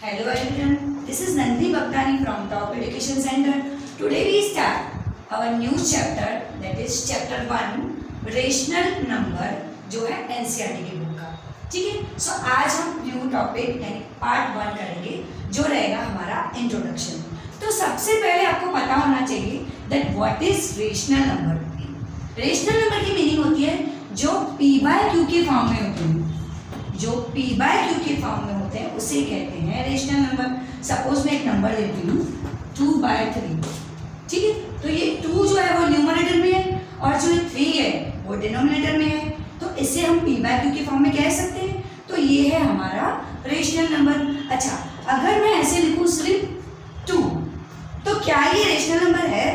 Hello everyone, this is Nandini Bhaktani from Top Education Center. Today we start our new chapter, that is chapter 1 rational number, जो है NCERT की book का. ठीक है, सो आज हम न्यू टॉपिक यानी पार्ट 1 करेंगे जो रहेगा हमारा इंट्रोडक्शन. तो सबसे पहले आपको पता होना चाहिए that what is rational number. Rational number की मीनिंग होती है जो p/q के फॉर्म में होते हैं. जो p/q के फॉर्म में होते हैं उसे कहते हैं रेशनल नंबर. सपोज मैं एक नंबर देती हूँ 2/3. ठीक है, तो ये 2 जो है वो न्यूमरेटर में है और जो 3 है वो डिनोमिनेटर में है. तो इसे हम p/q के फॉर्म में कह सकते हैं. तो ये है हमारा रेशनल नंबर. अच्छा, अगर मैं ऐसे लिखूँ सिर्फ 2, तो क्या ये रेशनल नंबर है?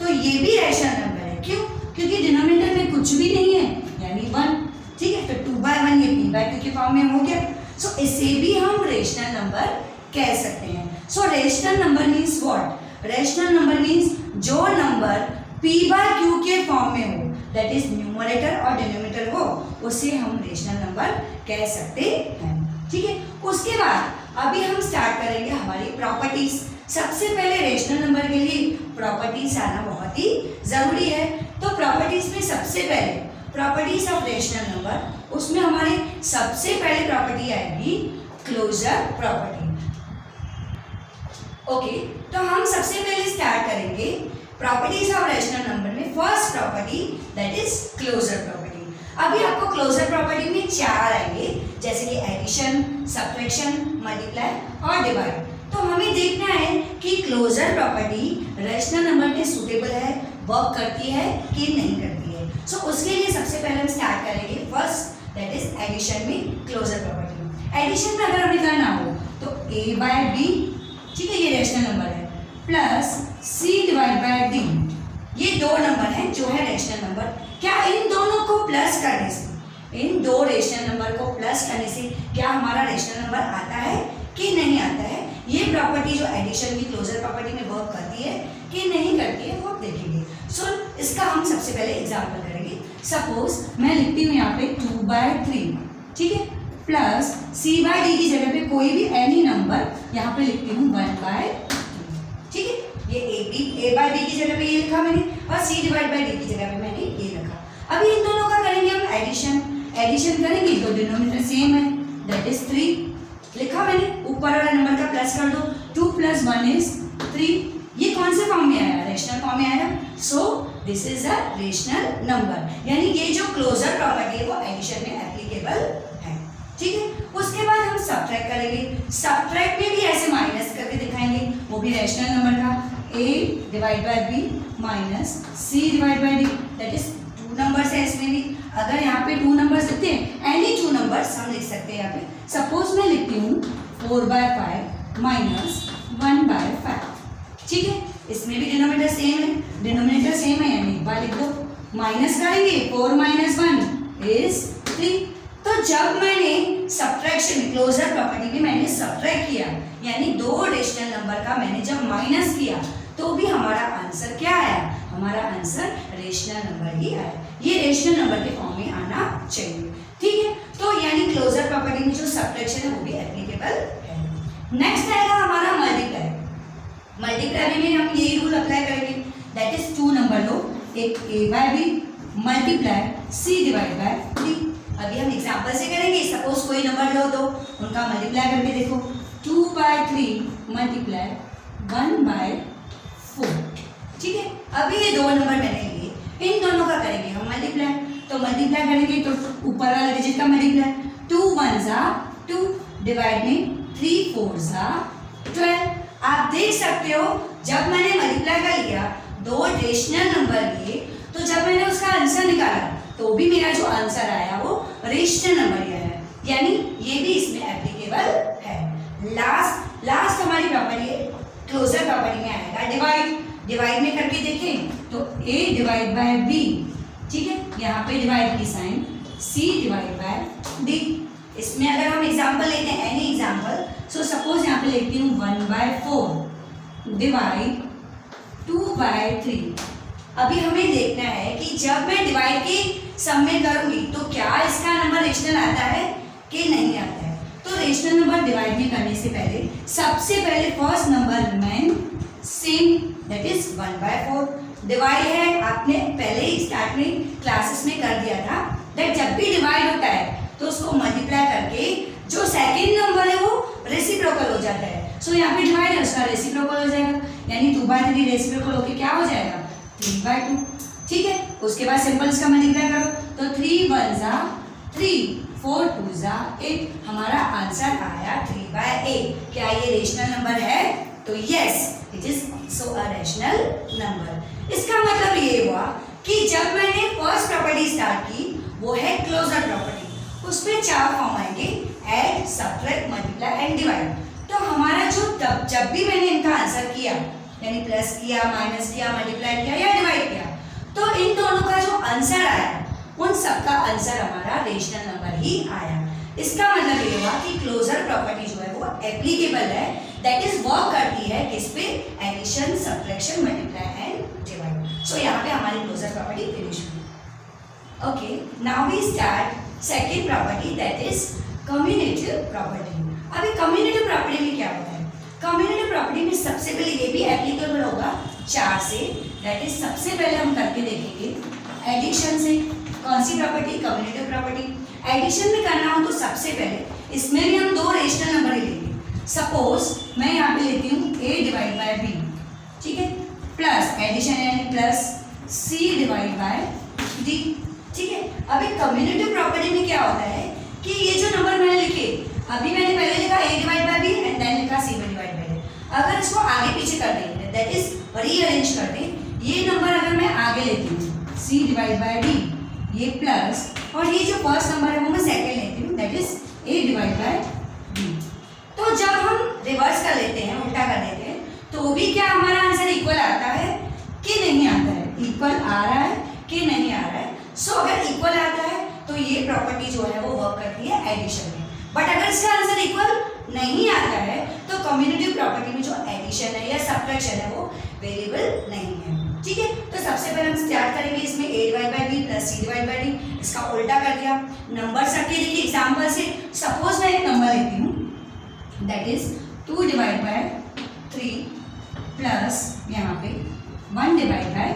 तो ये भी रेशनल नंबर है. क्यों? क्योंकि डिनोमिनेटर में कुछ भी नहीं है यानी 1. ठीक है, तो 2/1 ये p/q के फॉर्म में हो गया. सो इसे भी हम रेशनल नंबर कह सकते हैं. So rational number means what? Rational number means जो नंबर p/q के फॉर्म में हो, दैट इज न्यूमरेटर और डिनोमिनेटर हो, उसे हम रेशनल नंबर कह सकते हैं. ठीक है, उसके बाद अभी हम स्टार्ट करेंगे हमारी प्रॉपर्टीज. सबसे पहले रेशनल नंबर के लिए प्रॉपर्टीज आना बहुत ही जरूरी है. तो प्रॉपर्टीज में सबसे पहले प्रॉपर्टीज ऑफ रेशनल नंबर, उसमें हमारे सबसे पहले प्रॉपर्टी आएगी क्लोजर प्रॉपर्टी. ओके, तो हम सबसे पहले स्टार्ट करेंगे प्रॉपर्टीज ऑफ रेशनल नंबर में. First property that is closure property. अभी आपको क्लोजर प्रॉपर्टी में 4 आएंगे, जैसे कि एडिशन, सब्ट्रैक्शन, मल्टीप्लाई और डिवाइड. तो हमें देखना है कि क्लोजर प्रॉपर्टी रेशनल नंबर में सूटेबल है, वर्क करती है कि नहीं करती है. सो उसके लिए सबसे पहले हम स्टार्ट करेंगे फर्स्ट दैट इज एडिशन में क्लोजर प्रॉपर्टी. एडिशन में अगर हमें करना हो तो a/b, ठीक है, ये रेशनल नंबर है, प्लस c/d. ये 2 नंबर हैं जो है रेशनल नंबर. क्या इन दोनों को प्लस करने से, इन 2 रेशनल नंबर को प्लस करने से क्या हमारा रेशनल नंबर आता है कि नहीं आता है? ये प्रॉपर्टी जो एडिशन की क्लोजर प्रॉपर्टी में वर्क करती है कि नहीं करती है वो देखेंगे. सो इसका हम सबसे पहले एग्जांपल करेंगे. सपोज मैं लिखती हूँ यहाँ पे 2/3, ठीक है, प्लस c/d की जगह पे कोई भी एनी नंबर यहाँ पे लिखती हूँ 1/3. ठीक है, ये a/d की जगह पे ये लिखा मैंने और c/d की जगह पे मैंने ये रखा. अभी इन दोनों का करेंगे हम एडिशन. एडिशन करेंगे तो डिनोमिनेटर सेम है, दैट इज 3 लिखा मैंने. ऊपर वाला नंबर का प्लस कर दो, 2 + 1 इज 3. ये कौन से फॉर्म में आया? रेशनल फॉर्म में आया. सो this is a rational number. यानी ये जो क्लोजर प्रॉपर्टी है वो एडिशन में एप्लीकेबल है. ठीक है, उसके बाद हम सब्ट्रैक्ट करेंगे. सब्ट्रैक्ट में भी ऐसे माइनस करके दिखाएंगे, वो भी रेशनल नंबर का. a/b minus c/d, that is 2 numbers है इसमें भी. अगर यहाँ पे 2 नंबर्स लिखते हैं, एनी 2 नंबर्स हम लिख सकते हैं यहाँ पे. सपोज मैं लिखती हूँ 4/5 माइनस 1/5. ठीक है, इसमें भी डिनोमिनेटर सेम है, डिनोमिनेटर सेम है यानी एक बार लिख दो. माइनस करेंगे 4 - 1 इज 3. तो जब मैंने सब्ट्रैक्शन क्लोजर प्रॉपर्टी में मैंने सब्ट्रैक्ट किया, यानी 2 रेशनल नंबर का मैंने जब माइनस किया, तो भी हमारा आंसर क्या आया? हमारा आंसर रेशनल नंबर ही आया. ये रेशनल नंबर के फॉर्म में आना चाहिए. ठीक है, तो यानी क्लोजर प्रॉपर्टी में जो सब्ट्रैक्शन है वो भी एप्लीकेबल है. नेक्स्ट आएगा हमारा मल्टीप्लाई. मल्टीप्लाई में हम यही रूल अप्लाई करेंगे, दैट इज 2 नंबर लो, एक a/b मल्टीप्लाई c/d. अभी हम एग्जांपल से करेंगे. सपोज कोई नंबर लो तो उनका मल्टीप्लाई करके देखो. 2/3 मल्टीप्लाई 1/4. ठीक है, अभी ये 2 नंबर मैंने लिए, इन दोनों का करेंगे हम मल्टीप्लाई. तो मल्टीप्लाई करेंगे तो ऊपर वाला डिजिट का मल्टीप्लाई. 2 1 2, डिवाइड में 3 4 12. आप देख सकते हो जब मैंने मल्टीप्लाई कर लिया, 2 रेशनल नंबर लिए, तो जब मैंने उसका आंसर निकाला तो भी मेरा जो आंसर आया वो रेशनल नंबर ही आया. यानी ये भी इसमें एप्लीकेबल है. लास्ट हमारी प्रॉपर्टी क्लोजर प्रॉपर्टी में आएगा डिवाइड. डिवाइड में करके देखें तो a/b, ठीक है, यहाँ पे डिवाइड की साइन, c/d. इसमें अगर हम एग्जांपल लेते हैं, एनी एग्जांपल, सो सपोज यहाँ पे लेती हूँ 1/4 डिवाइड 2/3. अभी हमें देखना है कि जब मैं डिवाइड के सम में करूंगी तो क्या इसका नंबर रेशनल आता है कि नहीं आता है. तो रेशनल नंबर डिवाइड में करने से पहले सबसे पहले first number remain same, that is 1/4। Divide है, आपने पहले ही स्टार्ट में क्लासेस में कर दिया था, दैट जब भी डिवाइड होता है तो उसको मल्टीप्लाई करके जो सेकंड नंबर है वो रेसिप्रोकल हो जाता है। सो यहाँ पे डिवाइड है, उसका रेसिप्रोकल हो जाएगा, यानी 2/3 रेसिप्रोकल होके क्या हो जाएगा 3/2। ठीक है, उसके बाद सिंपल इसका मल्टीप्लाई करो तो 3 1 जा 3, 4 2 जा 8, हमारा आंसर आया 3/8। क्या ये रेशनल नंबर है? तो yes, it is also a rational number. इसका मतलब ये हुआ कि जब मैंने फर्स्ट प्रॉपर्टी स्टार्ट की वो है क्लोजर प्रॉपर्टी, उसमें 4 फॉर्म आएंगे, add, subtract, multiply and divide. तो हमारा जो जब भी मैंने इनका आंसर किया, यानी प्लस किया, माइनस किया, मल्टीप्लाई किया या डिवाइड किया, तो इन दोनों का जो आंसर आया उन सबका आंसर हमारा रेशनल नंबर ही आया। इसका मतलब ये हुआ कि क्लोजर प्रॉपर्टी जो है वो एप्लीकेबल है, दैट इज वर्क करती है किस पे? Addition, subtraction, multiply and divide. So यहाँ पे हमारी क्लोजर प्रॉपर्टी फिनिश हुई। Okay, now we start second property, that is commutative property. अभी कम्युटेटिव प्रॉपर्टी में क्या होता है? कम्युटेटिव प्रॉपर्टी में सबसे पहले ये भी एप्लीकेबल होगा 4 से, दैट इज सबसे पहले हम करके देखेंगे एडिशन से। कौन सी प्रॉपर्टी? Commutative property. एडिशन में करना हो तो सबसे पहले इसमें भी हम 2 रेशनल नंबर ही लेंगे। सपोज मैं यहाँ पे लेती हूँ a/b, ठीक है, प्लस एडिशन यानी प्लस c/d, ठीक है। अभी कम्युटेटिव प्रॉपर्टी में क्या होता है कि ये जो नंबर मैंने लिखे, अभी मैंने पहले लिखा a/b एंड देन लिखा c/d। अगर इसको आगे पीछे कर दें, दैट इज रीअरेंज कर दें, ये नंबर अगर मैं आगे लेती हूँ c/d, ये प्लस, और ये जो फर्स्ट नंबर है वो मैं सेकंड लेती हूँ, दैट इज a/b। तो जब हम रिवर्स कर लेते हैं, उल्टा कर देते हैं, तो भी क्या हमारा आंसर इक्वल आता है कि नहीं आता है? इक्वल आ रहा है कि नहीं आ रहा है? सो अगर इक्वल आता है तो ये प्रॉपर्टी जो है वो वर्क करती है एडिशन में। बट अगर इसका आंसर इक्वल नहीं आता है तो कम्युटेटिव प्रॉपर्टी में जो एडिशन है या सब्ट्रैक्शन है वो वेरिएबल नहीं है। ठीक है, तो सबसे पहले हम स्टार्ट करेंगे इसमें a/b प्लस c/d, इसका उल्टा कर दिया। नंबर सबके देखिए एग्जांपल से, सपोज मैं एक नंबर लेती हूँ, दैट इज 2/3 प्लस यहाँ पे 1/4/3,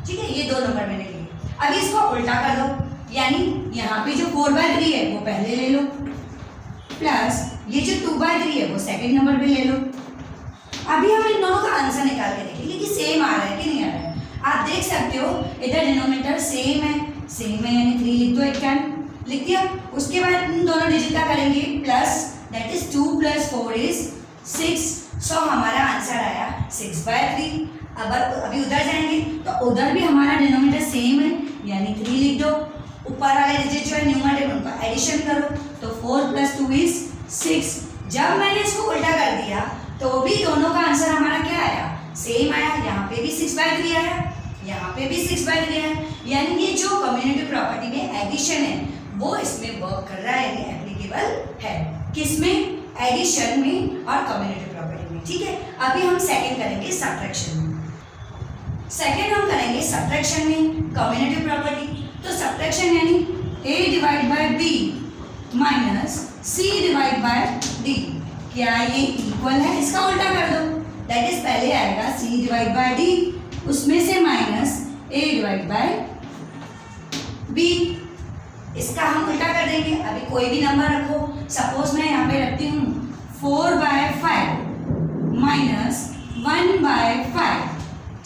ठीक है, ये 2 नंबर मैंने लिए। अभी इसको उल्टा कर दो, यानी यहाँ पे जो 4/3 है वो पहले ले लो, प्लस ये जो 2/3 है वो सेकंड नंबर पे ले लो। अभी हम इन दोनों का आंसर निकाल के देखेंगे कि सेम आ रहा है कि नहीं आ रहा है। आप देख सकते हो इधर डिनोमिनेटर सेम है यानी 3 लिख दो, एक कैन लिख दिया। उसके बाद इन दोनों डिजिट का करेंगे प्लस, दैट इज 2 + 4 = 6। सो हमारा आंसर आया 6/3। अब अभी उधर जाएंगे तो उधर भी हमारा डिनोमिनेटर सेम है, यानी 3 लिख दो। ऊपर वाले डिजिट जो है न्यूमरेटर उनका एडिशन करो, तो 4 + 2 = 6। जब मैंने इसको उल्टा कर दिया तो भी दोनों का आंसर हमारा क्या आया? सेम आया। यहाँ पे भी 6/3 आया, यहाँ पे भी 6/3 आया, यानी ये जो कम्युटेटिव प्रॉपर्टी में एडिशन है वो इसमें वर्क कर रहा है, यानी एप्लीकेबल है। किसमें? एडिशन में और कम्युटेटिव प्रॉपर्टी में। ठीक है, अभी हम सेकंड करेंगे सब्ट्रैक्शन में। सेकंड हम करेंगे सब्ट्रैक्शन में कम्युटेटिव प्रॉपर्टी। तो सब्ट्रैक्शन यानी a/b माइनस c/d, क्या ये इक्वल है? इसका उल्टा कर दो, दैट इज पहले आएगा c/d, उसमें से माइनस a/b, इसका हम उल्टा कर देंगे। अभी कोई भी नंबर रखो, सपोज मैं यहाँ पे रखती हूँ 4/5 माइनस 1/5,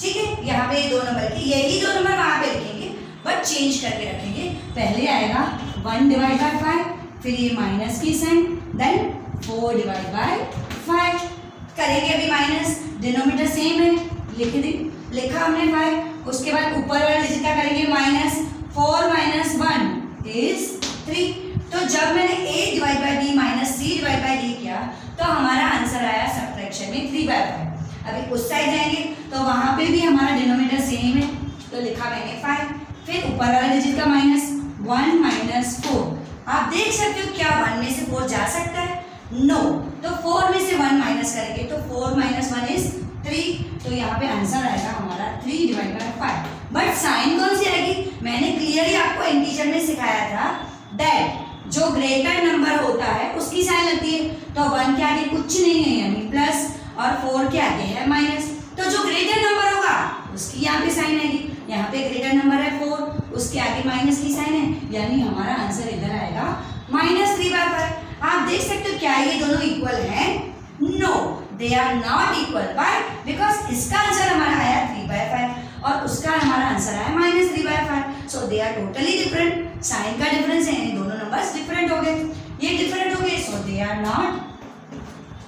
ठीक है। यहाँ पे 2 नंबर की, यही 2 नंबर वहाँ पे लिखेंगे बट चेंज करके रखेंगे। पहले आएगा 1/5, फिर ये माइनस की साइन, देन 4/5 करेंगे। अभी माइनस, डिनोमिनेटर सेम है, लिखा हमने 5। उसके बाद ऊपर वाले डिजिट का करेंगे माइनस, 4 - 1 = 3। तो जब मैंने a/b माइनस c/d किया तो हमारा आंसर आया सब्ट्रैक्शन में 3/5। अभी उस साइड जाएंगे तो वहां पे भी हमारा डिनोमिनेटर सेम है, तो लिखा मैंने 5, फिर ऊपर वाला डिजिट का माइनस, 1 - 4। आप देख सकते हो क्या 1 में से 4 जा सकता है? नो। तो 4 में से 1 माइनस करेंगे तो 4 - 1 = 3। तो यहाँ पे आंसर आएगा हमारा 3/5। बट साइन कौन सी आएगी? मैंने क्लियरली आपको इंटीजर में सिखाया था दैट जो ग्रेटर नंबर होता है उसके कुछ नहीं है, यानी प्लस, और 4 के आगे है माइनस। तो जो ग्रेटर नंबर होगा उसकी यहाँ पे साइन आएगी। यहाँ पे ग्रेटर नंबर है 4, उसके आगे माइनस की साइन है, यानी हमारा आंसर इधर आएगा -3/5। आप देख सकते हो क्या ये दोनों इक्वल हैं? No, they are not equal. Why? Because इसका आंसर हमारा आया 3/5 और उसका हमारा आंसर आया -3/5। So they are totally different. Sign का डिफरेंस है, दोनों नंबर्स डिफरेंट हो गए, ये डिफरेंट हो गए, सो दे आर नॉट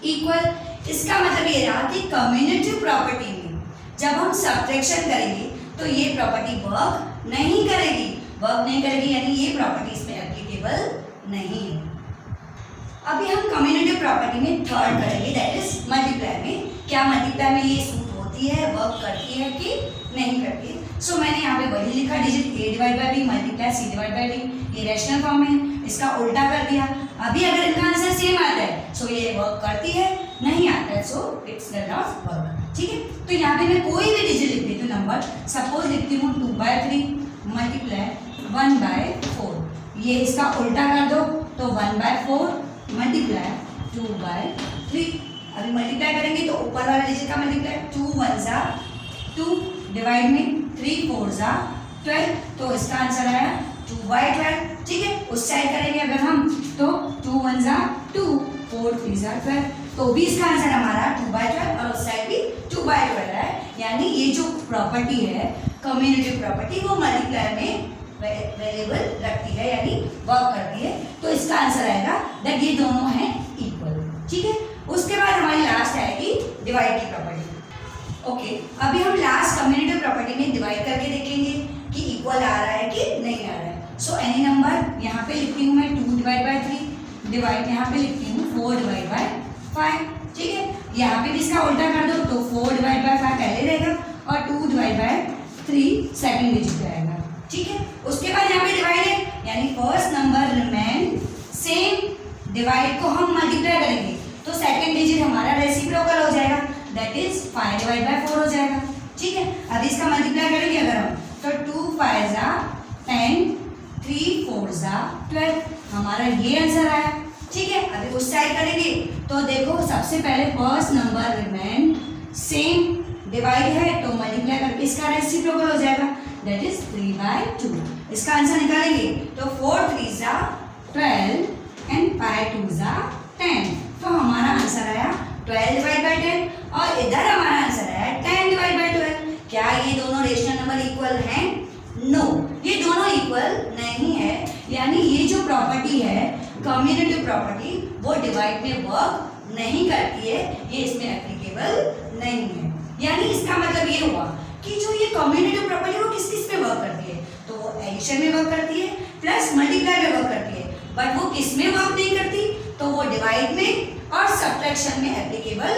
इक्वल। इसका मतलब ये रहा कि कम्युटेटिव प्रॉपर्टी में जब हम सब्ट्रैक्शन करेंगे तो ये प्रॉपर्टी वर्क नहीं करेगी, यानी ये प्रॉपर्टी इसमें एप्लीकेबल नहीं है। अभी हम कम्युटेटिव प्रॉपर्टी में थर्ड करेंगे, दैट इज मल्टीप्लाई में। क्या मल्टीप्लाई में ये सूट होती है, वर्क करती है कि नहीं करती है? सो मैंने यहाँ पे वही लिखा, डिजिट a/b मल्टीप्लाई c/d, ये रैशनल फॉर्म है, इसका उल्टा कर दिया। अभी अगर इनका आंसर सेम आता है सो ये वर्क करती है, नहीं आता है सो इट्स नॉट वर्क। ठीक है, तो यहाँ पे मैं कोई भी डिजिट लिख देती हूँ नंबर, सपोज लिखती हूँ 2/3 मल्टीप्लाई 1/4, ये इसका उल्टा कर दो तो 1/4 मल्टीप्लाई 2/3। अभी मल्टीप्लाई करेंगे तो ऊपर वाला डिजिट का मल्टीप्लाई 2 1 जा 2 डिवाइड में 3 4 जा 12, तो इसका आंसर आया 2/12। ठीक है, उस साइड करेंगे अगर हम तो 2 1 जा 2 4 3 जा 12, तो भी इसका आंसर हमारा 2/12 और उस साइड भी 2/12 है। यानी ये जो प्रॉपर्टी है कम्युटेटिव प्रॉपर्टी वो मल्टीप्लाई में वेरिएबल रखती है, यानी वर्क करती है। तो इसका आंसर आएगा दैट ये दोनों हैं इक्वल। ठीक है, उसके बाद हमारी लास्ट आएगी डिवाइड की प्रॉपर्टी। ओके, अभी हम लास्ट कम्युटेटिव प्रॉपर्टी में डिवाइड करके देखेंगे कि इक्वल आ रहा है कि नहीं आ रहा है। सो एनी नंबर यहाँ पे लिखती हूँ मैं 2/3 डिवाइड, यहाँ पे लिखती हूँ 4/5। ठीक है, यहाँ पे भी इसका उल्टा कर दो तो 4/5 पहले रहेगा और 2/3 सेकंड डिजिट आएगा। ठीक है, उसके बाद यहाँ पे डिवाइड है, यानी first number remain same, divide को हम मल्टीप्लाई करेंगे तो सेकंड डिजिट हमारा रेसिप्रोकल हो जाएगा, दैट इज 5/4 हो जाएगा। ठीक है, अब इसका मल्टीप्लाई करेंगे अगर हम तो 2 5 जा 10 3 4 जा 12, हमारा ये आंसर आया। ठीक है, अभी उस साइड करेंगे तो देखो सबसे पहले first number remain same, divide है तो मल्टीप्लाई करके इसका रेसिप्रोकल हो जाएगा, दैट इज 3/2। इसका आंसर निकालेंगे तो 4 3 जा 12 एंड 5 2 जा 10, तो हमारा आंसर आया 12/10 और इधर हमारा आंसर आया 10/12। क्या ये दोनों रेशनल नंबर इक्वल हैं? नो, ये दोनों इक्वल नहीं है, यानी ये जो प्रॉपर्टी है कम्युटेटिव प्रॉपर्टी वो डिवाइड में वर्क नहीं करती है, ये इसमें एप्लीकेबल नहीं है। यानी इसका मतलब ये हुआ कि जो ये कम्युटेटिव प्रॉपर्टी वो किस किस पे वर्क करती है, तो वो एडिशन में वर्क करती है प्लस मल्टीप्लाई में वर्क करती है, बट वो किस में वर्क नहीं करती, तो वो डिवाइड में और सब्ट्रैक्शन में एप्लीकेबल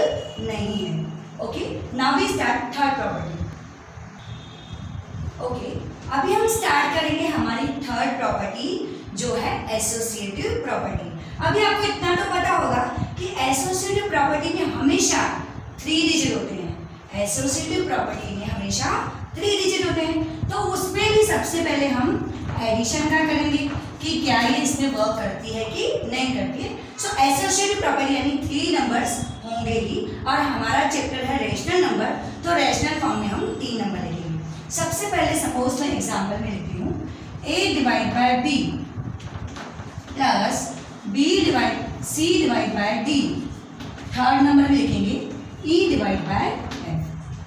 नहीं है। Okay, now we start third property. Okay, अभी हम स्टार्ट करेंगे हमारी थर्ड प्रॉपर्टी जो है एसोसिएटिव प्रॉपर्टी। अभी आपको इतना तो पता होगा कि एसोसिएटिव प्रॉपर्टी में हमेशा 3 डिजिट होते हैं, एसोसिएटिव प्रॉपर्टी में हमेशा 3 डिजिट होते हैं, तो उसमें भी सबसे पहले हम एडिशन का करेंगे कि क्या ये इसमें वर्क करती है कि नहीं करती है। सो एसोसिएटिव प्रॉपर्टी यानी 3 नंबर्स होंगे ही, और हमारा चैप्टर है रेशनल नंबर, तो रेशनल फॉर्म में हम 3 नंबर लिखेंगे। सबसे पहले सपोज मैं एग्जांपल में लिखती हूँ a/b plus c/d, third number में लिखेंगे e/f।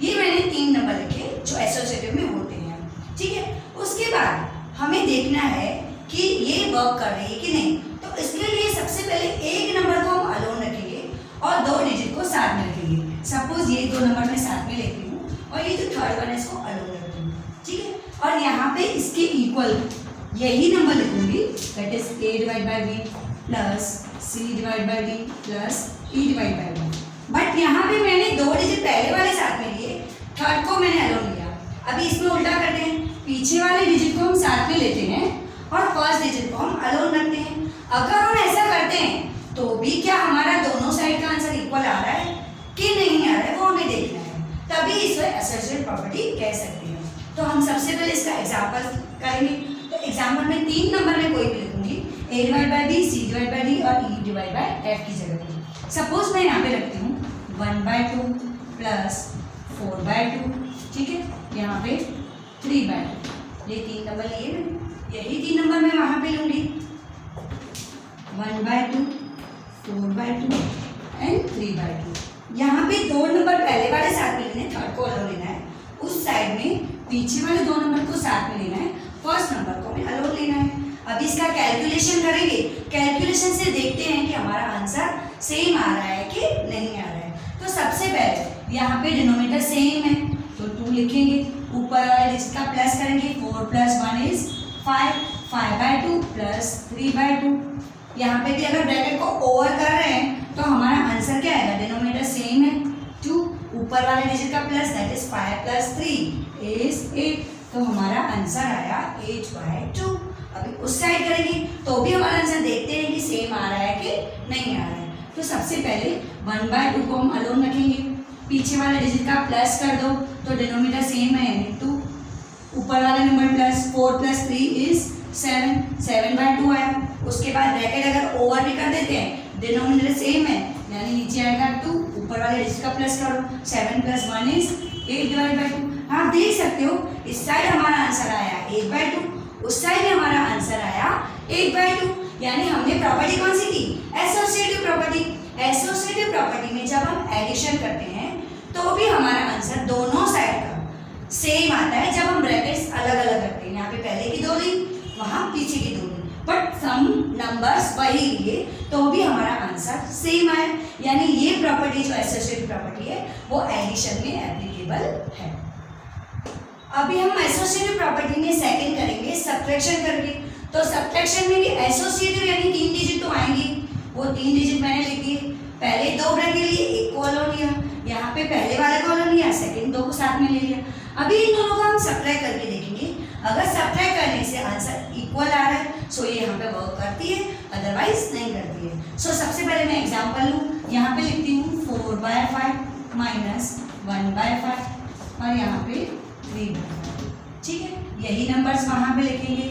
ये मैंने 3 नंबर लिखे जो एसोसिएटिव में होते हैं। ठीक है, उसके बाद हमें देखना है कि ये वर्क कर रही है कि नहीं, तो इसके लिए सबसे पहले एक नंबर को हम अलोन रखेंगे और 2 डिजिट को साथ में रखेंगे। सपोज ये 2 नंबर में साथ में लेती हूँ और ये जो थर्ड वन है इसको अलोन रखती हूँ। ठीक है, और यहाँ पे इसके इक्वल यही नंबर लिखूंगी, that is a/b plus c/d plus e/b। But यहाँ पे मैंने 2 डिजिट पहले वाले साथ में लिए, थर्ड को मैंने अलोन लिया। अभी इसमें उल्टा करते हैं, पीछे वाले डिजिट को हम साथ में लेते हैं और फर्स्ट डिजिट को हम अलोन रखते हैं। अगर हम ऐसा करते हैं तो भी क्या हमारा दोनों साइड का आंसर इक्वल आ रहा है कि नहीं आ रहा है, वो हमें देखना है, तभी इसे एसोसिएटिव प्रॉपर्टी कह सकते हैं। तो हम सबसे पहले इसका एग्जाम्पल करेंगे। तो एग्जाम्पल में 3 नंबर में कोई भी लिखूंगी, a/b c/d और e/f की जगह पे। सपोज मैं यहाँ पे रखती हूँ 1/2 प्लस 4/2, ठीक है, यहाँ पे 3/2, ये 3 नंबर लिए मैंने, यही 3 नंबर मैं वहाँ पे लूँगी, 1/2, 4/2 एंड 3/2। यहाँ पे 2 नंबर पहले वाले साथ में लेने, थर्ड को अलग लेना है, उस साइड में पीछे वाले 2 नंबर को साथ में लेना है, फर्स्ट नंबर को हमें अलग लेना है। अब इसका कैलकुलेशन करेंगे, कैलकुलेशन से देखते हैं कि हमारा आंसर सेम आ रहा है कि नहीं आ रहा है। तो सबसे पहले यहाँ पे डिनोमिनेटर सेम है तो 2 लिखेंगे, ऊपर वाले डिजिट का प्लस करेंगे, 4 + 1 = 5, 5/2 प्लस 3/2। यहाँ पे भी अगर ब्रैकेट को ओवर कर रहे हैं तो हमारा आंसर क्या आएगा, डिनोमिनेटर सेम है 2, ऊपर वाले डिजिट का प्लस, दैट इज 5 + 3 = 8, तो हमारा आंसर आया 8/2। अभी उस साइड करेंगे तो भी हमारा आंसर देखते हैं कि सेम आ रहा है कि नहीं आ रहा है। तो सबसे पहले 1/2 को हम अलोन रखेंगे, पीछे वाले डिजिट का प्लस कर दो तो डिनोमिनेटर सेम है यानी 2, ऊपर वाला नंबर प्लस, 4 + 3 = 7, 7/2 आया। उसके बाद ब्रैकेट अगर ओवर भी कर देते हैं, डिनोमिनेटर सेम है यानी नीचे आएगा 2, ऊपर वाले डिजिट का प्लस करो, 7 + 1 = 8/2। आप देख सकते हो इस साइड हमारा आंसर आया 8/2, उस साइड में हमारा आंसर आया 8/2, यानी हमने प्रॉपर्टी कौन सी की, एसोसिएटिव प्रॉपर्टी। एसोसिएटिव प्रॉपर्टी में जब हम एडिशन करते हैं तो भी हमारा आंसर दोनों साइड का सेम आता है जब हम ब्रैकेट्स अलग अलग करते हैं, यहाँ पे पहले की 2 ली, वहाँ पीछे की 2 ली, बट सम नंबर्स वही लिए तो भी हमारा आंसर सेम आया, यानी ये प्रॉपर्टी जो एसोसिएटिव प्रॉपर्टी है वो एडिशन में एप्लीकेबल है। अभी हम एसोसिएटिव प्रॉपर्टी में सेकंड करेंगे सब्ट्रैक्शन करके। तो सब्ट्रैक्शन में भी एसोसिएटिव यानी 3 डिजिट तो आएंगे, वो 3 डिजिट मैंने लिख दिए, पहले 2 ब्रैकेट लिए, एक को अलग लिया, यहाँ पे पहले वाले को अलग लिया, सेकंड 2 को साथ में ले लिया। अभी इन दोनों को हम सब्ट्रैक्ट करके देखेंगे, अगर सब्ट्रैक्ट करने से आंसर इक्वल आ रहा है सो ये यहाँ पे वर्क करती है, अदरवाइज नहीं करती है। सो सबसे पहले मैं एग्जांपल लूँ, यहाँ पे लिखती हूँ 4/5 माइनस 1/5 और यहाँ पे 3/5, ठीक है, यही नंबर्स वहाँ पे लिखेंगे,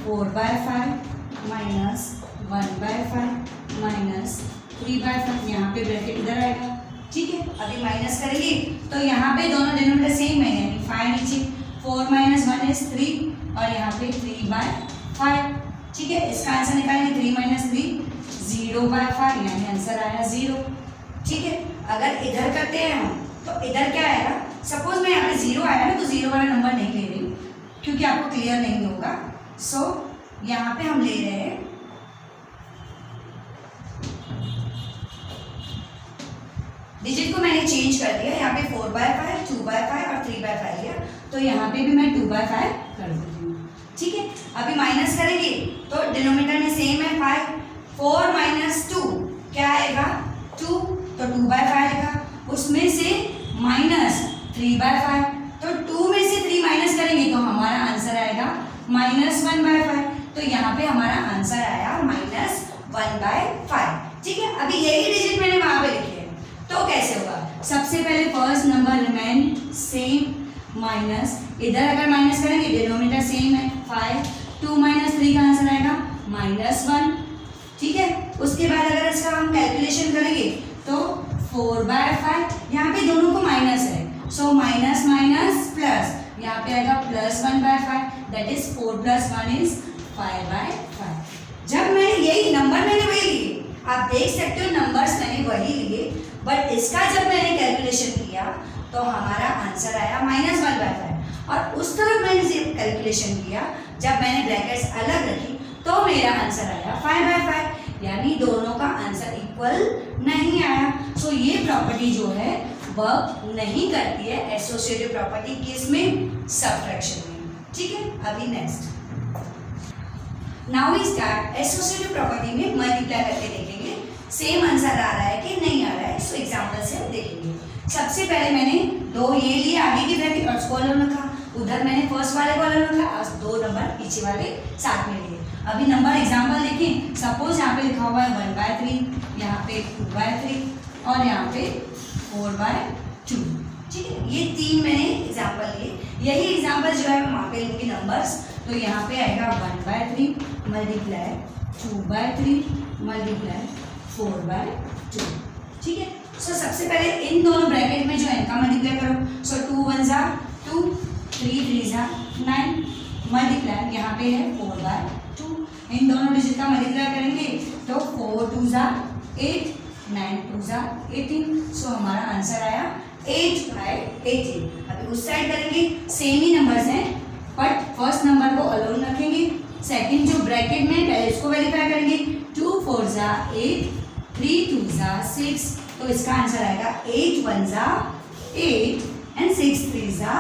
4/5 माइनस 1/5 माइनस 3/5, यहाँ पे ब्रैकेट इधर आएगा, ठीक है। अभी माइनस करेंगे तो यहाँ पे दोनों डिनोमिनेटर सेम है यानी 5 नीचे, 4 - 1 = 3 और यहाँ पे 3/5, ठीक है। इसका आंसर निकालेंगे 3 - 3 0/5, यानी आंसर आया 0, ठीक है। अगर इधर करते हैं हम तो इधर क्या आएगा, सपोज मैं यहाँ पे 0 आया ना तो 0 वाला नंबर नहीं ले रही हूँ क्योंकि आपको क्लियर नहीं होगा, सो यहाँ पे हम ले रहे हैं डिजिट को मैंने चेंज कर दिया, यहाँ पे 4/5, 2/5 और 3/5 लिया, तो यहाँ पे भी मैं 2/5 कर देती हूँ, ठीक है। अभी माइनस करेंगे तो डिनोमिनेटर में सेम है 5, 4 - 2 क्या आएगा 2, तो 2/5 आएगा, उसमें से माइनस 3/5, तो 2 में से 3 माइनस करेंगे तो हमारा आंसर आएगा -1/5, तो यहाँ पे हमारा आंसर आया -1/5, ठीक है। अभी यही डिजिट मैंने वहाँ पे लिखे हैं तो कैसे होगा, सबसे पहले first number remain same minus, इधर अगर माइनस करेंगे डिनोमिनेटर सेम है 5, 2 - 3 का आंसर आएगा -1, ठीक है। उसके बाद अगर इसका हम कैलकुलेशन करेंगे तो 4/5, यहाँ पे दोनों को माइनस है सो माइनस माइनस प्लस, यहाँ पे आएगा +1/5, दैट इज 4 + 1 = 5/5। जब मैंने यही नंबर मैंने वही लिए, आप देख सकते हो नंबर्स मैंने वही लिए, बट इसका जब मैंने कैलकुलेशन किया तो हमारा आंसर आया -1/5, और उस तरफ मैंने जब कैलकुलेशन किया जब मैंने ब्रैकेट्स अलग रखी तो मेरा आंसर आया 5/5, यानी दोनों का आंसर इक्वल नहीं आया। सो ये प्रॉपर्टी जो है वर्क नहीं करती है एसोसिएटिव प्रॉपर्टी किस में, सब्ट्रैक्शन में, ठीक है। अभी next now we start associative property में मल्टीप्लाई करके देखेंगे सेम आंसर आ रहा है कि नहीं आ रहा है। सो एग्जांपल से हम देखेंगे। सबसे पहले मैंने 2 ये लिए आगे की ब्रैकेट और उसको अलग रखा, उधर मैंने फर्स्ट वाले को अलग रखा और 2 नंबर पीछे वाले साथ में लिए। अभी नंबर एग्जांपल देखें, सपोज यहाँ पे लिखा हुआ है 1/3, यहाँ पे 2/3 और यहाँ पे 4/2, ठीक है। ये 3 मैंने एग्जांपल लिए, यही एग्जांपल जो है मैं वहाँ पे लूँगी नंबर्स, तो यहाँ पे आएगा 1/3 मल्टीप्लाई 2/3 मल्टीप्लाई 4/2, ठीक है। सो सबसे पहले इन दोनों ब्रैकेट में जो है इनका मल्टीप्लाई करो। सो 2 1 जा 2, 3 3 जा 9, मल्टीप्लाई यहाँ पे है 4/2। इन दोनों डिजिट का मल्टीप्लाई करेंगे तो 4 2 जा 8, 9 2 जा 18। सो हमारा आंसर आया 8/18। अभी उस साइड करेंगे, सेम ही नंबर्स हैं बट फर्स्ट नंबर को अलोन रखेंगे। सेकंड जो ब्रैकेट में पहले इसको वेरीफाई करेंगे। 2 4 जा 8, 3 2 जा 6। तो इसका आंसर आएगा 8 1 जा 8 एंड 6 3 जा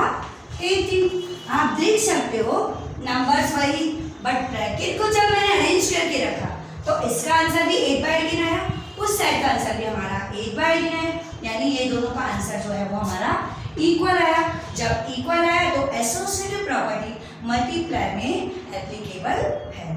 18। आप देख सकते हो नंबर्स वही बट ब्रैकेट को जब मैंने अरेंज करके रखा तो इसका आंसर भी 8/18 आया, उस साइड का आंसर भी हमारा 8/18 है, यानी ये दोनों का आंसर जो है वो हमारा इक्वल आया। जब इक्वल आया तो एसोसिएटिव प्रॉपर्टी मल्टीप्लाई में एप्लीकेबल है।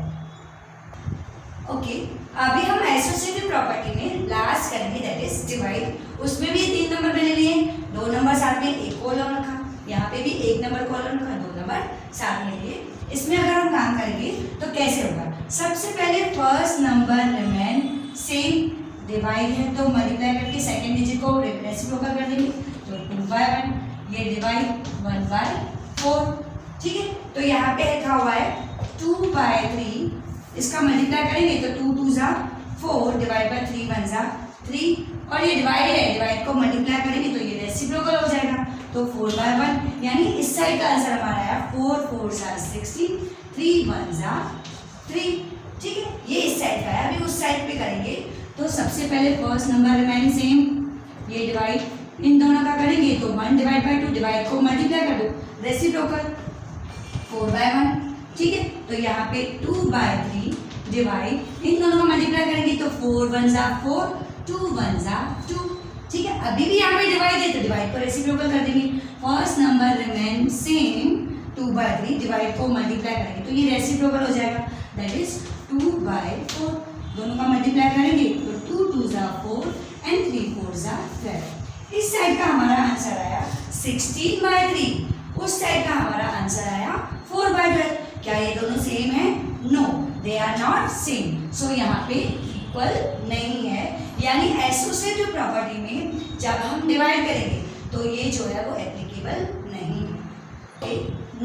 ओके, अभी हम एसोसिएटिव प्रॉपर्टी में लास्ट करेंगे दैट इज डिवाइड। उसमें भी 3 नंबर मैंने लिए, 2 नंबर साथ में एक कॉलम रखा, यहाँ पे भी 1 नंबर कॉलम रखा, 2 नंबर साथ में लिए। इसमें अगर हम काम करेंगे तो कैसे होगा? सबसे पहले first number remain same, divide है तो मल्टीप्लाई करके सेकंड डिजिट को रेसिप्रोकल कर देंगे तो 2/1, ये डिवाइड 1/4। ठीक है, तो यहाँ पे लिखा हुआ है 2/3, इसका मल्टीप्लाई करेंगे तो 2 2 जा 4 डिवाइड बाय 3 1 जा 3, और ये डिवाइड है, डिवाइड को मल्टीप्लाई करेंगे तो ये रेसिप्रोकल हो जाएगा तो 4/1, यानी इस साइड का आंसर हमारा आया 4 4 जा 16, 3 1 जा 3। ठीक है, ये इस साइड का है। अभी उस साइड पे करेंगे तो सबसे पहले फर्स्ट नंबर रिमेन सेम, ये डिवाइड इन दोनों का करेंगे तो 1 डिवाइड बाय 2, डिवाइड को मल्टीप्लाई कर दो रेसिप्रोकल 4/1। ठीक है, तो यहाँ पे 2/3 डिवाइड इन दोनों का मल्टीप्लाई करेंगे तो 4 1 जा 4, 2 1 जा 2। ठीक है, अभी भी यहाँ पे डिवाइड है तो डिवाइड को रेसिप्रोकल कर देंगे। First number remain same 2/3, divide को मल्टीप्लाई करेंगे तो ये रेसिप्रोकल हो जाएगा दैट इज 2/4। दोनों का मल्टीप्लाई करेंगे तो 2 2 जा 4 एंड 3 4 जा 12। इस साइड का हमारा आंसर आया 16/3, उस साइड का हमारा आंसर आया 4/12। क्या ये दोनों सेम है? No, they are not same. So यहाँ पे इक्वल नहीं है, यानी एसोसिएटिव प्रॉपर्टी में जब हम डिवाइड करेंगे तो ये जो है वो एप्लीकेबल नहीं है।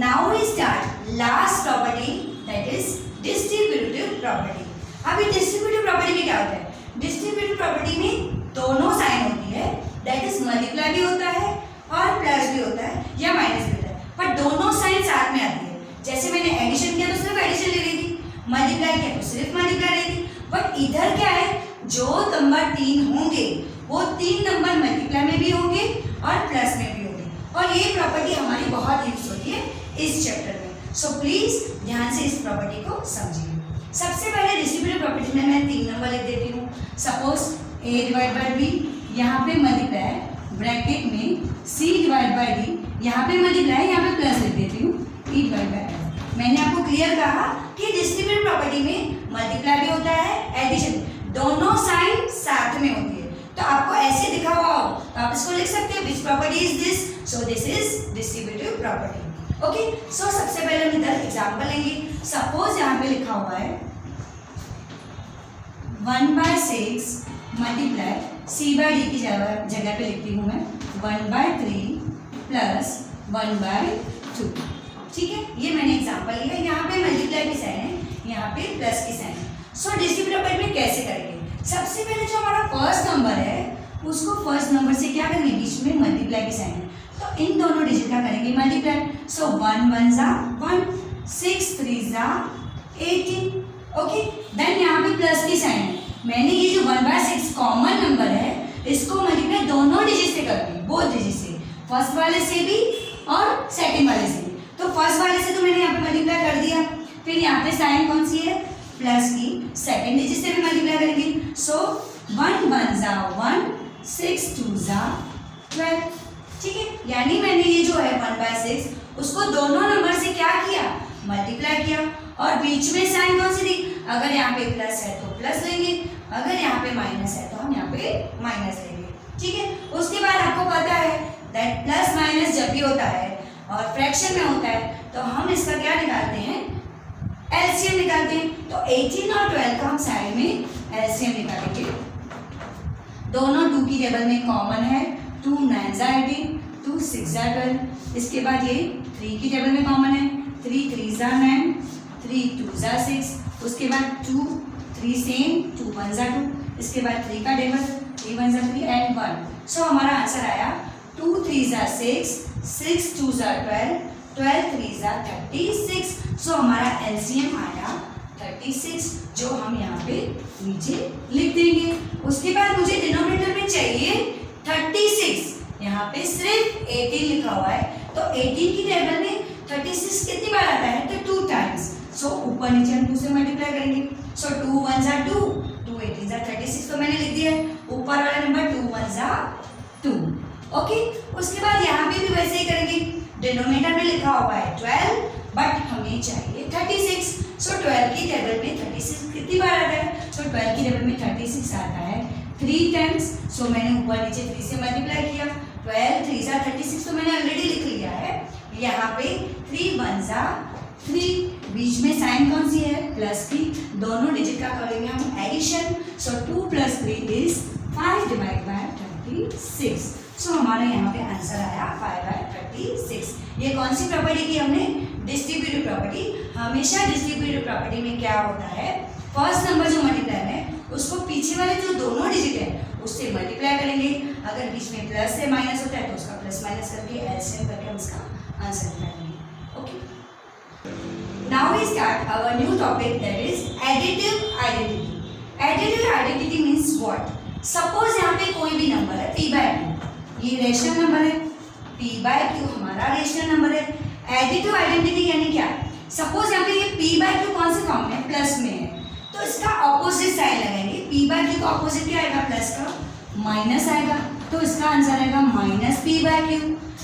Now we start last property that is distributive property. अभी डिस्ट्रीब्यूटिव प्रॉपर्टी में क्या होता है? डिस्ट्रीब्यूटिव प्रॉपर्टी में दोनों साइन होती है, दैट इज मल्टीप्लाई भी होता है और प्लस भी होता है या माइनस भी होता है, पर दोनों साइन साथ में आती है। जैसे मैंने एडिशन किया तो सिर्फ एडिशन ले रही थी, मल्टीप्लाई किया तो सिर्फ मल्टीप्लाई ले रही थी, बट इधर क्या है, जो नंबर 3 होंगे वो 3 नंबर मल्टीप्लाई में भी होंगे और प्लस में भी होंगे, और ये प्रॉपर्टी हमारी बहुत यूज होती है इस चैप्टर में। सो प्लीज ध्यान से इस प्रॉपर्टी को समझिए। सबसे पहले डिस्ट्रीब्यूटिव प्रॉपर्टी में मैं 3 नंबर लिख देती हूँ। Suppose a divide by b, यहाँ पे मल्टीप्लाई ब्रैकेट में c डिवाइड बाय d, यहाँ पे मल्टीप्लाई, यहाँ पे प्लस लिख देती हूँ e डिवाइड बाय f। मैंने आपको क्लियर कहा कि डिस्ट्रीब्यूटिव प्रॉपर्टी में मल्टीप्लाई भी होता है, एडिशन, दोनों साइन साथ में होती है। तो आपको ऐसे दिखा हुआ हो तो आप इसको लिख सकते हो, which property is this? So this is distributive property. Okay, so सबसे पहले हम इधर एग्जाम्पल लेंगे। सपोज यहाँ पे लिखा हुआ है 1/6 मल्टीप्लाई c/d की जगह पे लिखती हूँ मैं 1/3 प्लस 1/2। ठीक है, ये मैंने एग्जाम्पल लिया। यहाँ पे मल्टीप्लाई की साइन है, यहाँ पे प्लस की साइन है। सो डिस्ट्रीब्यूटिव प्रॉपर्टी में कैसे करेंगे? सबसे पहले जो हमारा फर्स्ट नंबर है उसको फर्स्ट नंबर से क्या करेंगे, बीच में मल्टीप्लाई की साइन है तो इन दोनों डिजिट का करेंगे मल्टीप्लाई। सो 1 1 जा 1, 6 3 जा 18। ओके, देन यहाँ पे प्लस की साइन है, मैंने ये जो 1/6 कॉमन नंबर है इसको मल्टीप्लाई दोनों डिजिट से कर दी, बोथ डिजिट से, फर्स्ट वाले से भी और सेकंड वाले से भी। तो फर्स्ट वाले से तो मैंने यहाँ पे मल्टीप्लाई कर दिया, फिर यहाँ पे साइन कौन सी है, प्लस की, सेकंड डिजिट से भी मल्टीप्लाई करेंगे। सो 1 1 जा 1, 6 2 जा 12। ठीक है, यानी मैंने ये जो है 1/6 उसको दोनों नंबर से क्या किया, मल्टीप्लाई किया, और बीच में साइन कौन सी दी, अगर यहाँ पे प्लस है तो प्लस लेंगे, अगर यहाँ पे माइनस है तो हम यहाँ पे माइनस लेंगे। ठीक है, उसके बाद आपको पता है दैट प्लस माइनस जब भी होता है और फ्रैक्शन में होता है तो हम इसका क्या निकालते हैं, एलसीएम निकालते हैं। तो 18 और 12 का हम साइड में एलसीएम निकालेंगे दोनों 2 की टेबल में कॉमन है, 2 9 ज़ा 18, 2 6 ज़ा 12। इसके बाद ये 3 की टेबल में कॉमन है, 3 3 ज़ा 9, 3 2 ज़ा 6। उसके बाद 2 3 सेम, 2 1 ज़ा 2। इसके बाद 3 का टेबल, 3 1 ज़ा 3 एंड 1। सो हमारा आंसर आया 2 3 ज़ा 6, 6 2 ज़ा 12, 12 3 ज़ा 36। सो हमारा एलसीएम आया 36, जो हम यहाँ पे नीचे लिख देंगे। उसके बाद मुझे डिनोमिनेटर में चाहिए 36, यहाँ पे सिर्फ 18 लिखा हुआ है, तो 18 की टेबल में 36 कितनी बार आता है, तो 2 टाइम्स। सो ऊपर नीचे हम 2 से मल्टीप्लाई करेंगे। सो 2 1 ज़ा 2, 2 18 ज़ा 36, तो मैंने लिख दिया है ऊपर वाला नंबर 2 1 ज़ा 2। ओके, उसके बाद यहाँ पे भी वैसे ही करेंगे। डिनोमिनेटर में लिखा हुआ है 12, बट हमें चाहिए 36। सो 12 की टेबल में 36 कितनी बार आता है, सो 12 की टेबल में 36 आता है 3 टाइम्स। सो मैंने ऊपर नीचे 3 से मल्टीप्लाई किया, 12 3 ज़ा 36, तो मैंने ऑलरेडी लिख लिया है। यहाँ पे 3 1 ज़ा 3, बीच में साइन कौन सी है, प्लस की। दोनों डिजिट का करेंगे हम addition. So 2 + 3 is 5 divide by 36। सो हमारा यहाँ पे आंसर आया 5/36। ये कौन सी प्रॉपर्टी की हमने, डिस्ट्रीब्यूटिव प्रॉपर्टी। हमेशा डिस्ट्रीब्यूटिव प्रॉपर्टी में क्या होता है, फर्स्ट नंबर जो मल्टीप्लाई है उसको पीछे वाले जो दोनों डिजिट है उससे मल्टीप्लाई करेंगे। अगर बीच में प्लस से माइनस होता है तो उसका प्लस माइनस करके एलसीएम करके हम उसका आंसर निकालेंगे। Okay, now we start our new topic, that is additive identity. Additive identity means what, suppose यहाँ पे कोई भी नंबर है p/q, ये रेशनल नंबर है, p/q हमारा रेशनल नंबर है। एडिटिव आइडेंटिटी यानी क्या, सपोज यहाँ पे ये p/q कौन से फॉर्म में, प्लस में है, तो इसका ऑपोजिट साइन लगाएंगे। p/q का ऑपोजिट क्या आएगा, प्लस का माइनस आएगा, तो इसका आंसर आएगा -p/q।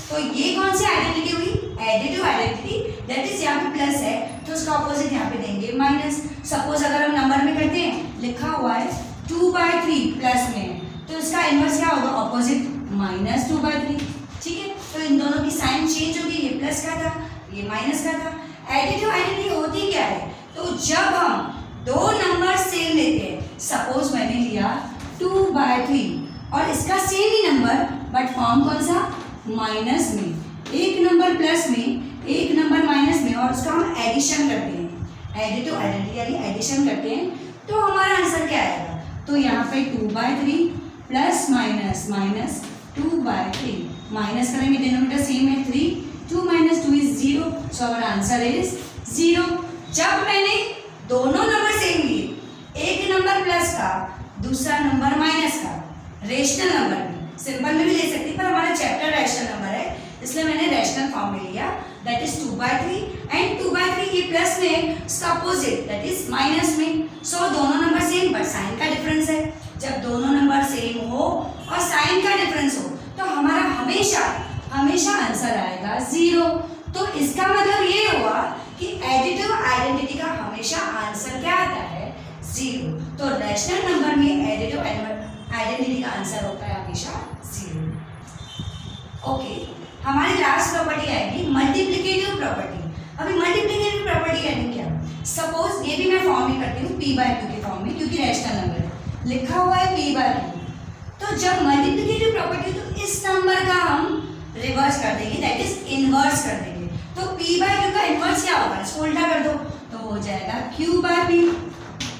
तो ये कौन सी आइडेंटिटी हुई, एडिटिव आइडेंटिटी। दैट इज यहाँ पे प्लस है तो उसका ऑपोजिट यहाँ पे देंगे माइनस। सपोज अगर हम नंबर में करते हैं, लिखा हुआ है 2/3 प्लस में है, तो इसका इनवर्स क्या होगा, ऑपोजिट -2/3। ठीक है, तो इन दोनों की साइन चेंज होगी, ये प्लस का था, ये माइनस का था। एडिटिव आइडेंटिटी होती क्या है, तो जब हम दो नंबर सेम लेते हैं, सपोज मैंने लिया 2/3 और इसका same he number but form कौन सा, माइनस में, एक नंबर प्लस में एक नंबर माइनस में, और उसका हम एडिशन करते हैं, एडिटिव आइडेंटिटी यानी एडिशन करते हैं, तो हमारा आंसर क्या आएगा, तो यहाँ पे 2/3 प्लस माइनस माइनस 2/3 माइनस करेंगे, डिनोमिनेटर सेम है 3, 2 - 2 is 0, so our answer is 0। जब मैंने दोनों नंबर सेम लिए, एक नंबर प्लस का दूसरा नंबर माइनस का, रेशनल नंबर में, सिंपल में भी ले सकती, पर हमारा चैप्टर रैशनल नंबर है इसलिए मैंने रैशनल फॉर्म में लिया, दैट इज 2/3 एंड 2/3 ये प्लस में, उसका अपोजिट दैट इज माइनस में। सो दोनों नंबर सेम बट साइन का डिफरेंस है। जब दोनों नंबर सेम हो और साइन का डिफरेंस हो तो हमारा हमेशा हमेशा आंसर आएगा 0। तो इसका मतलब ये हुआ कि एडिटिव आइडेंटिटी का हमेशा आंसर क्या आता है, 0। तो रैशनल नंबर में एडिटिव आइडेंटिटी का आंसर होता है हमेशा 0। ओके, हमारी लास्ट प्रॉपर्टी आएगी मल्टीप्लिकेटिव प्रॉपर्टी। अभी मल्टीप्लिकेटिव प्रॉपर्टी यानी क्या, सपोज ये भी मैं फॉर्म में करती हूँ p/q के फॉर्म में, क्योंकि रैशनल नंबर है, लिखा हुआ है p/q। तो जब मल्टीप्लिकेटिव प्रॉपर्टी, तो इस नंबर का हम रिवर्स कर देंगे, दैट इज इनवर्स कर देंगे। तो p/q का इनवर्स क्या होगा, इसको उल्टा कर दो तो हो जाएगा q/p।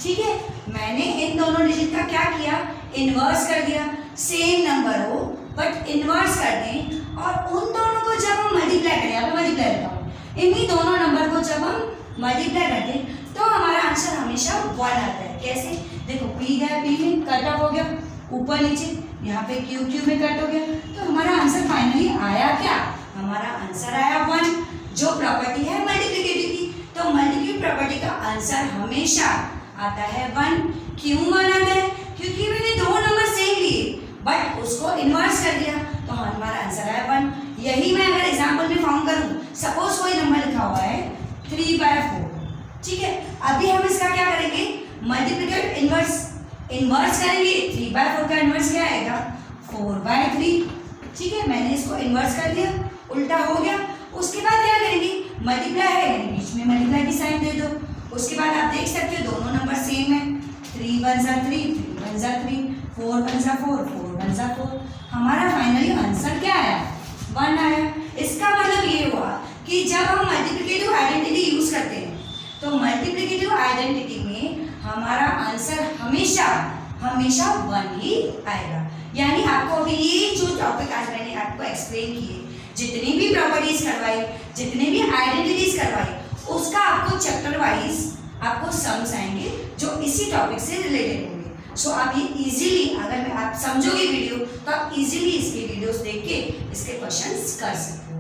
ठीक है, मैंने इन दोनों डिजिट का क्या किया, इनवर्स कर दिया। सेम नंबर हो बट इनवर्स कर दें, और उन दोनों को जब हम मल्टीप्लाई करें, यहाँ पे मल्टीप्लाई करता हूँ, इन्हीं दोनों नंबर को जब हम मल्टीप्लाई करते हैं तो हमारा आंसर हमेशा 1 आता है। कैसे, देखो p गया, p में कट ऑफ हो गया, ऊपर नीचे, यहाँ पे q में कट हो गया, तो हमारा आंसर फाइनली आया क्या, हमारा आंसर आया 1, जो प्रॉपर्टी है मल्टीप्लिकेटिव की। तो मल्टीप्लिकेटिव प्रॉपर्टी का आंसर हमेशा आता है 1। क्यों 1 आता है, क्योंकि मैंने दो नंबर सेम लिए बट उसको इनवर्स कर दिया, तो हमारा आंसर आया 1। यही मैं अगर एग्जाम्पल में फॉर्म करूँ, सपोज कोई नंबर लिखा हुआ है 3/4, ठीक है, अभी हम इसका क्या करेंगे, मल्टीप्लिकेट इनवर्स करेंगे। 3/4 का इनवर्स क्या आएगा, 4/3। ठीक है, मैंने इसको इनवर्स कर दिया, उल्टा हो गया। उसके बाद क्या करेंगे, मल्टीप्लाई है यानी बीच में मल्टीप्लाई की साइन दे दो। उसके बाद आप देख सकते हो दोनों नंबर सेम है, 3 1 = 3, 3 1 = 3, 4 1 जा 4, 4 1 जा 4, हमारा फाइनली आंसर क्या आया? 1 आया। इसका मतलब ये हुआ कि जब हम मल्टीप्लिकेटिव आइडेंटिटी यूज करते हैं तो मल्टीप्लिकेटिव आइडेंटिटी में हमारा आंसर हमेशा 1 ही आएगा। यानी आपको अभी ये जो टॉपिक आज मैंने आपको एक्सप्लेन किए, जितनी भी प्रॉपर्टीज करवाई, जितने भी आइडेंटिटीज करवाई, उसका आपको चैप्टर वाइज आपको सम्स आएंगे जो इसी टॉपिक से रिलेटेड होंगे। सो आप ये इजीली, अगर आप समझोगे वीडियो तो आप इजीली इसके वीडियोस देख के इसके क्वेश्चंस कर सकते हैं।